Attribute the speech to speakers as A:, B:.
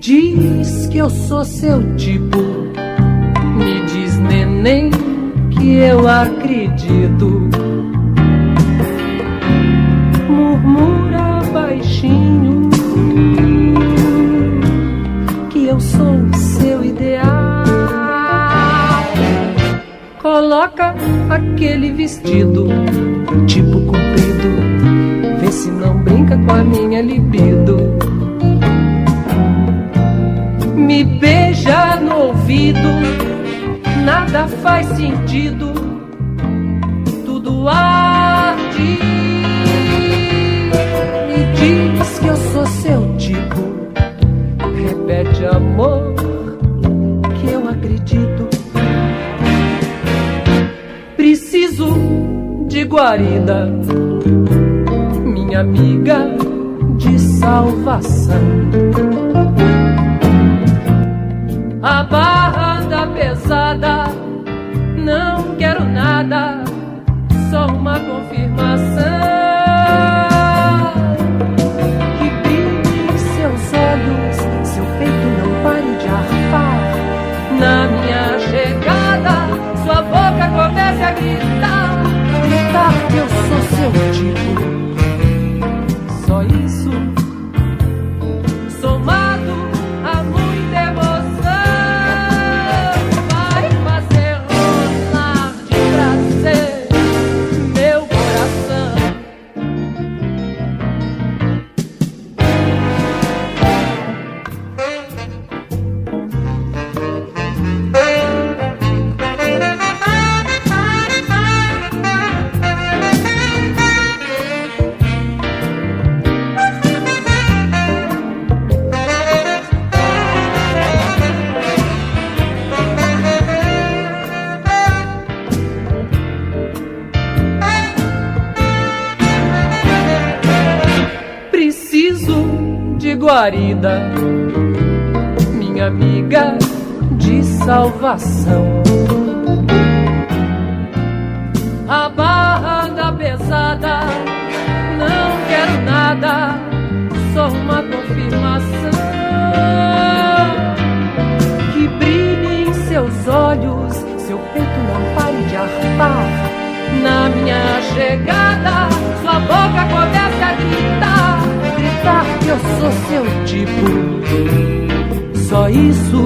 A: diz que eu sou seu tipo, me diz, neném, que eu acredito. Murmura baixinho que eu sou seu ideal. Coloca aquele vestido tipo comprido, vê se não brinca com a minha libido. Me beija no ouvido, nada faz sentido, tudo arde. Me diz que eu sou seu tipo, repete, amor, que eu acredito. Preciso de guarida, minha amiga de salvação. A barra anda pesada, não quero nada, só uma confirmação. Que brilhe seus olhos, seu peito não pare de arfar. Na minha chegada, sua boca comece a gritar, gritar que eu sou seu tipo. Só isso, somado a muita emoção, vai fazer rolar de prazer meu coração. Preciso de guarida, minha amiga de salvação. A barra anda pesada, não quero nada, só uma confirmação. Que brilhe em seus olhos, seu peito não pare de arfar. Na minha chegada, sua boca comece a gritar, gritar que eu sou seu tipo. Só isso